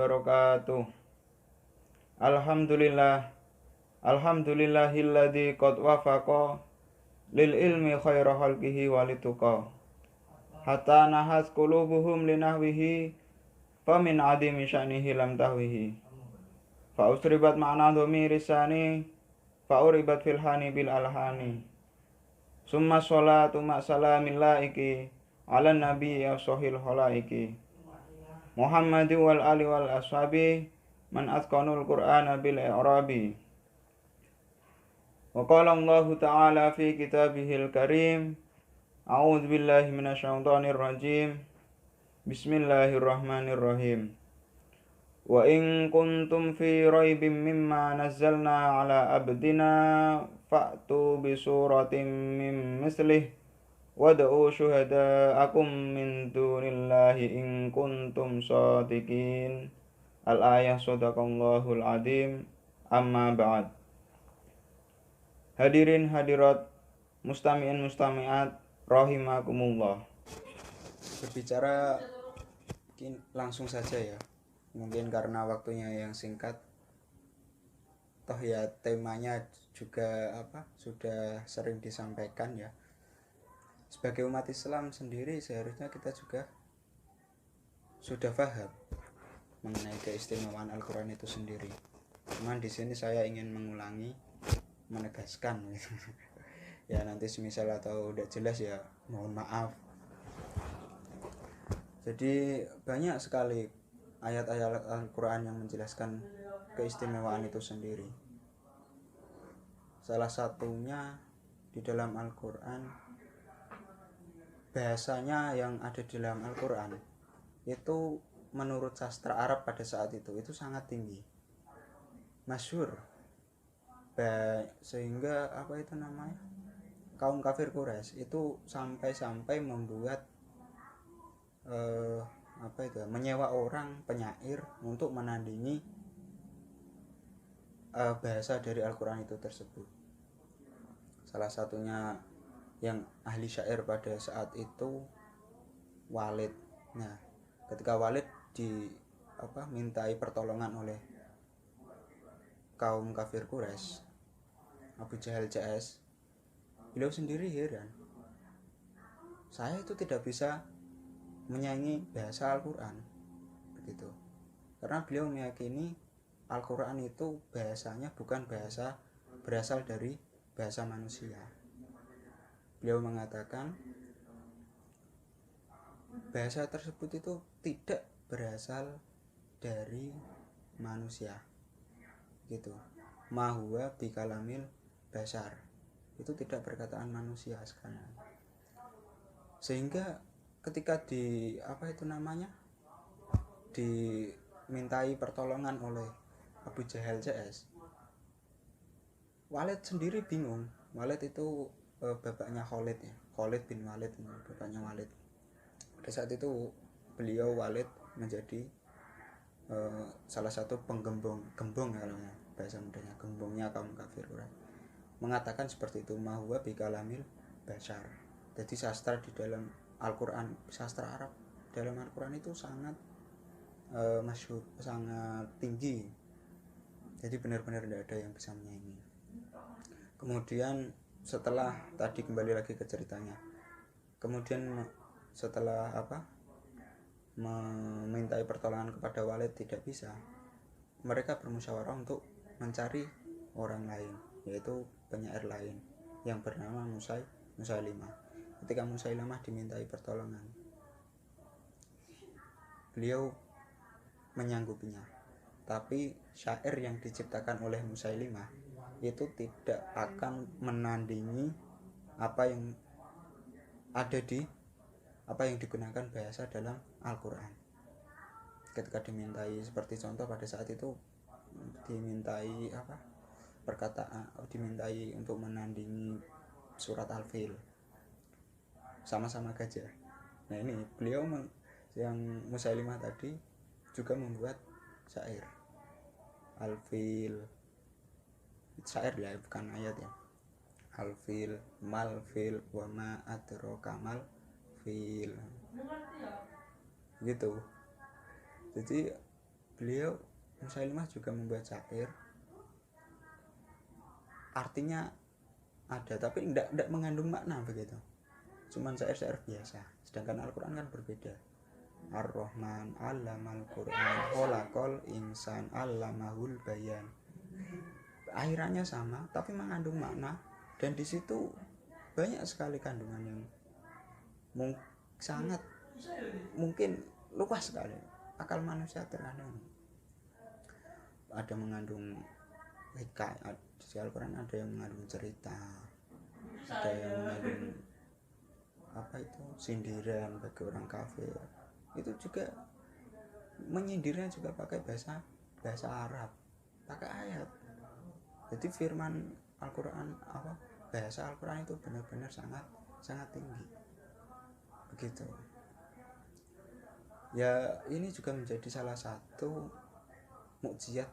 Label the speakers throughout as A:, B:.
A: wabarakatuh. Alhamdulillah. Alhamdulillahilladzi qad wafaqa lil ilmi khaira khalqihi walituqa. Hatta nahas qulubuhum linahwihi famin adimi sya'nihi lam tahwihi. Fa usribat ma'na dhamiri risani fa uribat filhani bil alhani. Summa sholatu ma salamil laiki ala nabi as-sahil khalaiki. Muhammadi wal ali wal ashabi man atqanul qur'ana bil i'rabi. Wa qala Allah ta'ala fi kitabihil karim. A'udzu billahi minasyaitonir rajim. Bismillahirrahmanirrahim. Wa in kuntum fi raibim mimma nazzalna ala abdina fa'tu bi suratin min mislih wad'u syuhada'akum min dunillahi in kuntum shadiqin. Al-ayah sadaqallahul azim. Amma ba'd. Hadirin hadirat mustami'in mustami'at rahimakumullah. Berbicara langsung saja ya. Mungkin karena waktunya yang singkat. Toh ya temanya juga sudah sering disampaikan ya. Sebagai umat Islam sendiri seharusnya kita juga sudah paham mengenai keistimewaan Al-Qur'an itu sendiri. Cuman di sini saya ingin mengulangi, menegaskan gitu. Ya nanti semisal atau udah jelas ya mohon maaf. Jadi banyak sekali ayat-ayat Al-Qur'an yang menjelaskan keistimewaan itu sendiri. Salah satunya di dalam Al-Qur'an, bahasanya yang ada di dalam Al-Qur'an itu menurut sastra Arab pada saat itu sangat tinggi, masyhur. Sehingga kaum kafir Quraisy itu sampai membuat menyewa orang penyair untuk menandingi bahasa dari Al-Qur'an itu tersebut. Salah satunya yang ahli syair pada saat itu Walid. Nah, ketika Walid mintai pertolongan oleh kaum kafir Quraisy, Abu Jahal CS, beliau sendiri heran, saya itu tidak bisa menyanyi bahasa Al-Qur'an begitu. Karena beliau meyakini Al-Qur'an itu bahasanya bukan berasal dari bahasa manusia. Beliau mengatakan bahasa tersebut itu tidak berasal dari manusia gitu. Ma huwa bikalamil bashar, itu tidak perkataan manusia sekali. Sehingga ketika dimintai pertolongan oleh Abu Jahal CS, Walid sendiri bingung. Walid itu bapaknya Khalid ya, Khalid bin Walid, bapaknya Walid. Pada saat itu beliau Walid menjadi salah satu gembong ya, kalau bahasa mudanya, gembongnya kaum kafir Quraisy. Mengatakan seperti itu, mahwa bikalamil bashar. Jadi sastra di dalam Al-Qur'an, sastra Arab dalam Al-Qur'an itu sangat masyhur, sangat tinggi. Jadi benar-benar tidak ada yang bisa menyaingi. Kemudian setelah tadi kembali lagi ke ceritanya. Kemudian setelah memintai pertolongan kepada Walid tidak bisa, mereka bermusyawarah untuk mencari orang lain, yaitu penyair lain yang bernama Musailimah. Ketika Musailimah dimintai pertolongan, beliau menyanggupinya, tapi syair yang diciptakan oleh Musailimah itu tidak akan menandingi apa yang digunakan bahasa dalam Al-Qur'an. Ketika dimintai, seperti contoh pada saat itu dimintai dimintai untuk menandingi surat Al-Fil, sama-sama gajah. Nah ini beliau yang Musailimah tadi juga membuat syair Al-Fil, syair ya, bukan ayat ya. Al-Fil, mal fil, wa ma adraka mal fil, gitu. Jadi beliau Musailimah juga membuat syair, artinya ada tapi tidak mengandung makna begitu, cuman syair-syair biasa. Sedangkan Al-Quran kan berbeda. Ar-Rahman 'allamal Qur'an khalaqal insan 'allamahul bayan. Akhirannya sama tapi mengandung makna, dan di situ banyak sekali kandungan yang sangat mungkin luas sekali. Akal manusia terkadang ada mengandung hikayat. Di Al-Quran ada yang mengandung cerita, ada yang mengandung sindiran bagi orang kafir. Itu juga menyindirnya juga pakai bahasa Arab, pakai ayat. Jadi firman Al-Quran bahasa Al-Quran itu benar-benar sangat tinggi begitu ya. Ini juga menjadi salah satu mukjizat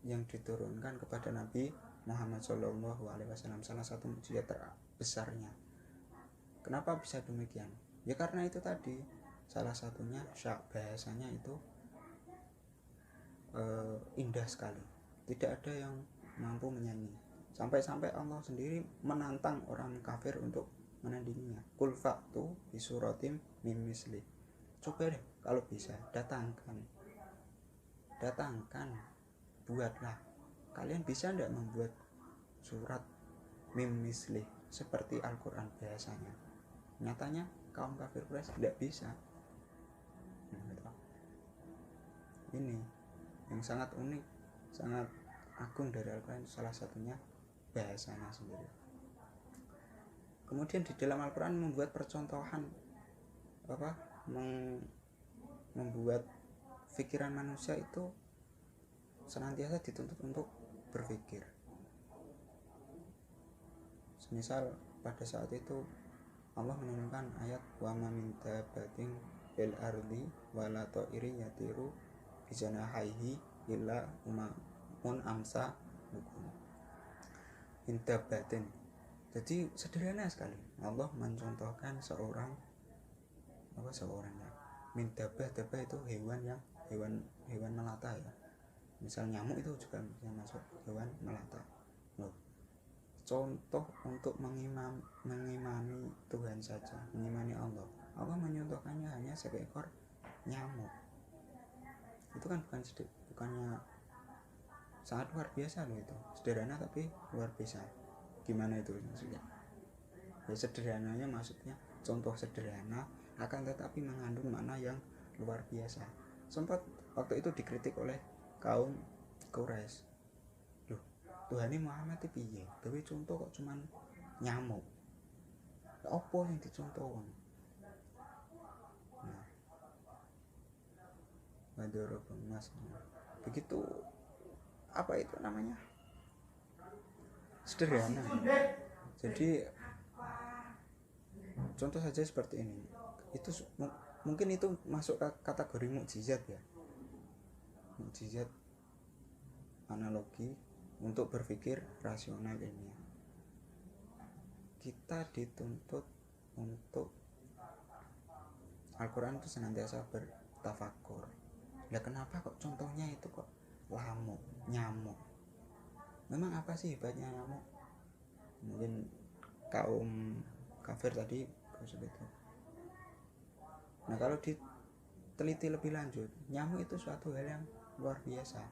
A: yang diturunkan kepada Nabi Muhammad SAW, salah satu mukjizat terbesarnya. Kenapa bisa demikian? Ya karena itu tadi, salah satunya bahasanya itu indah sekali, tidak ada yang mampu menyanyi. Sampai-sampai Allah sendiri menantang orang kafir untuk menandinginya. Qul fa'tu bi suratim mim misli. Coba deh kalau bisa datangkan, buatlah. Kalian bisa enggak membuat surat mim misli seperti Al-Quran bahasanya? Nyatanya kaum kafir Quraisy tidak bisa. Ini yang sangat unik, sangat agung dari Al-Quran, salah satunya bahasanya sendiri. Kemudian di dalam Al-Quran membuat percontohan membuat pikiran manusia itu senantiasa dituntut untuk berpikir. Misal pada saat itu Allah menurunkan ayat wa ma min dabbatin fil ardi wala ta'iri yatiru bijanahihi illa umamun amsa hukum intabatin. Jadi sederhana sekali Allah mencontohkan seorang dabah itu hewan melata ya. Misal nyamuk itu juga bisa masuk hewan melata. Contoh untuk mengimani Tuhan saja, mengimani Allah menyontohkannya hanya seekor nyamuk. Itu kan bukannya sangat luar biasa loh itu. Sederhana tapi luar biasa. Gimana itu maksudnya? Ya sederhananya maksudnya contoh sederhana akan tetapi mengandung makna yang luar biasa. Sempat waktu itu dikritik oleh kaum Quraisy. Loh, Tuhane Muhammad itu piye? Gawe contoh kok cuman nyamuk. Apa yang dicontoh? Mas. Begitu itu namanya? Sederhana. Jadi contoh saja seperti ini. Itu mungkin itu masuk ke kategori mukjizat ya. Mukjizat analogi untuk berpikir rasional ilmiah. Kita dituntut untuk Al-Quran itu senantiasa bertafakur. Ya kenapa kok contohnya itu kok nyamuk? Memang apa sih hebatnya nyamuk? Mungkin kaum kafir tadi seperti itu. Nah kalau diteliti lebih lanjut, nyamuk itu suatu hal yang luar biasa.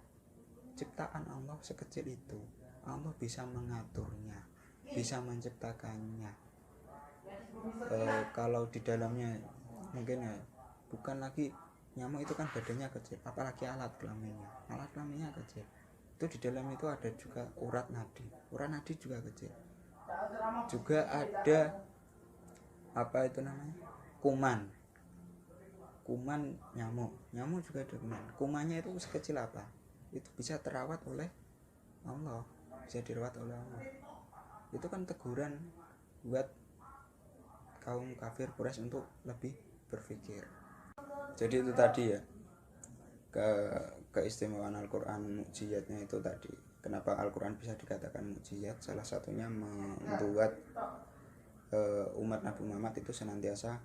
A: Ciptaan Allah sekecil itu, Allah bisa mengaturnya, bisa menciptakannya. Kalau di dalamnya mungkin ya bukan lagi nyamuk itu kan badannya kecil, apalagi alat kelaminnya kecil. Itu di dalam itu ada juga urat nadi juga kecil. Juga ada kuman nyamuk juga ada kumannya itu sekecil apa, itu bisa terawat oleh Allah, bisa dirawat oleh Allah. Itu kan teguran buat kaum kafir Quraisy untuk lebih berpikir. Jadi itu tadi ya, keistimewaan Al-Quran, mukjizatnya itu tadi. Kenapa Al-Quran bisa dikatakan mukjizat? Salah satunya membuat umat Nabi Muhammad itu senantiasa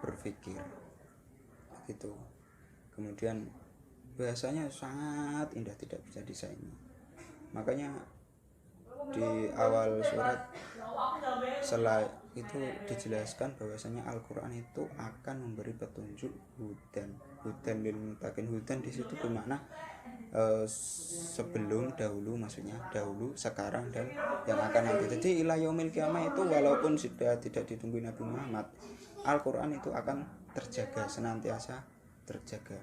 A: berpikir gitu. Kemudian bahasanya sangat indah, tidak bisa disaingi. Makanya di awal surat setelah itu dijelaskan bahwasanya Al-Quran itu akan memberi petunjuk hudan lil muttaqin. Hudan di situ bermakna sebelum, dahulu, maksudnya dahulu, sekarang, dan yang akan nanti. Jadi ila yaumil qiyamah itu walaupun sudah tidak ditunggu Nabi Muhammad, Al-Quran itu akan terjaga, senantiasa terjaga.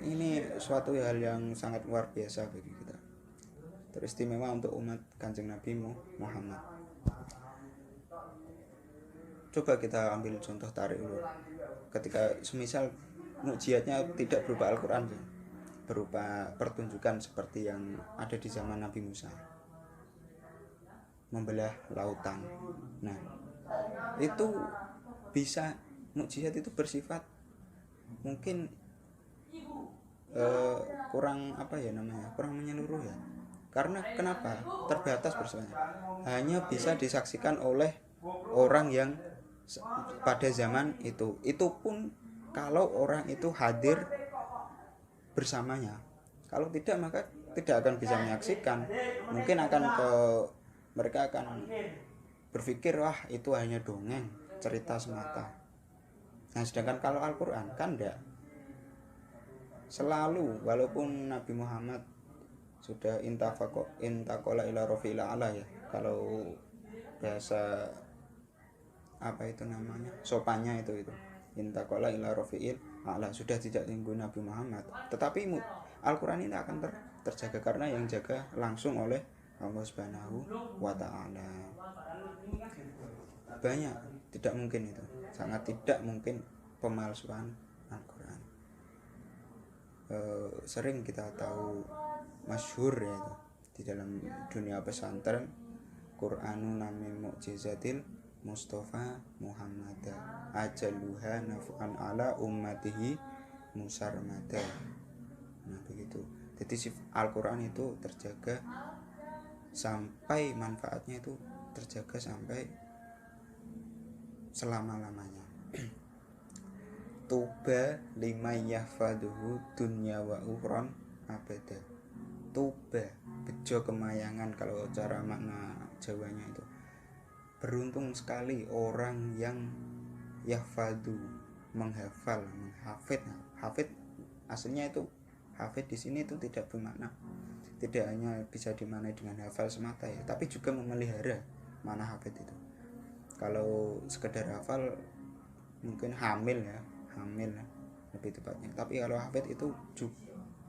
A: Ini suatu hal yang sangat luar biasa bagi kita, teristimewa untuk umat Kanjeng Nabi Muhammad. Coba kita ambil contoh tarik ulur. Ketika semisal mukjizatnya tidak berupa Al-Quran, berupa pertunjukan seperti yang ada di zaman Nabi Musa, membelah lautan. Nah, itu bisa, mukjizat itu bersifat mungkin kurang kurang menyeluruh ya. Karena kenapa? Terbatas bersifat, hanya bisa disaksikan oleh orang yang pada zaman itu pun kalau orang itu hadir bersamanya. Kalau tidak, maka tidak akan bisa menyaksikan. Mungkin mereka akan berpikir, wah itu hanya dongeng, cerita semata. Nah, sedangkan kalau Al-Quran kan enggak. Selalu, walaupun Nabi Muhammad sudah intakola ila rofi'il a'la ya, kalau bahasa sopannya itu intakola ila rofi'il a'la, sudah tidak tunggu Nabi Muhammad, tetapi Al-Quran ini akan terjaga karena yang jaga langsung oleh Allah Subhanahu wa Ta'ala. Banyak, tidak mungkin itu, sangat tidak mungkin pemalsuan Al-Quran. Sering kita tahu, masyhur ya itu di dalam dunia pesantren, Qur'anu namin mu'jizatil Mustafa Muhammad ajaluha naf'an ala ummatihi musarmada. Nah begitu. Jadi Al-Quran itu terjaga sampai manfaatnya itu terjaga sampai selama-lamanya. Tuba liman yahfaduhu dunya wa ukhron abada. Tuba, bejo kemayangan kalau cara makna Jawanya itu. Beruntung sekali orang yang yahfadu, menghafal, menghafid. Hafid aslinya itu, hafid di sini itu tidak bermakna, tidak hanya bisa dimaknai dengan hafal semata ya, tapi juga memelihara. Mana hafid itu? Kalau sekedar hafal mungkin hamil lebih tepatnya. Tapi kalau hafid itu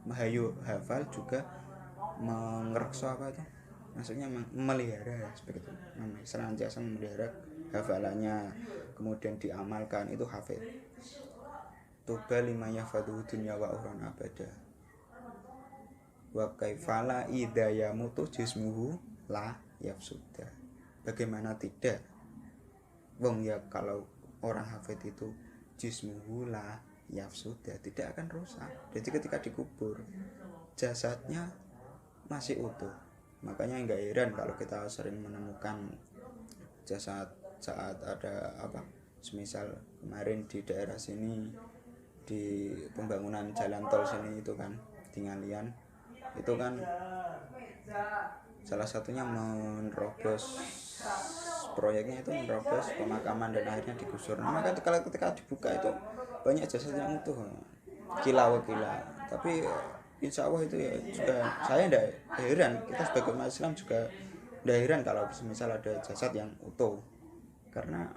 A: mahayu hafal juga mengerekso maksudnya memelihara ya, seperti itu. Senantiasa memelihara hafalannya, kemudian diamalkan, itu hafid. Tuba lima yahfadhu dunya wa ukhron abada. Wa kaifala idza yamutu jismuhu la yafsuda. Bagaimana tidak? Wong ya kalau orang hafid itu jismuhu la yafsuda, tidak akan rusak. Jadi ketika dikubur jasadnya masih utuh. Makanya enggak heran kalau kita sering menemukan jasad saat ada semisal kemarin di daerah sini, di pembangunan jalan tol sini itu kan, di Ngalian itu kan salah satunya menerobos proyeknya, itu menerobos pemakaman dan akhirnya digusur. Nah, maka kalau ketika dibuka itu banyak jasad yang utuh, kila. Tapi insya Allah itu ya juga, saya tidak heran, kita sebagai umat Islam juga tidak heran kalau misal ada jasad yang utuh, karena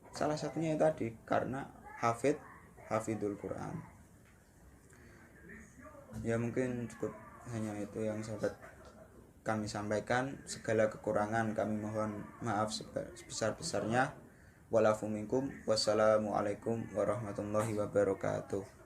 A: salah satunya itu tadi, karena hafidul Quran. Ya mungkin cukup hanya itu yang sahabat kami sampaikan. Segala kekurangan kami mohon maaf sebesar-besarnya. Walafu minkum. Wassalamualaikum warahmatullahi wabarakatuh.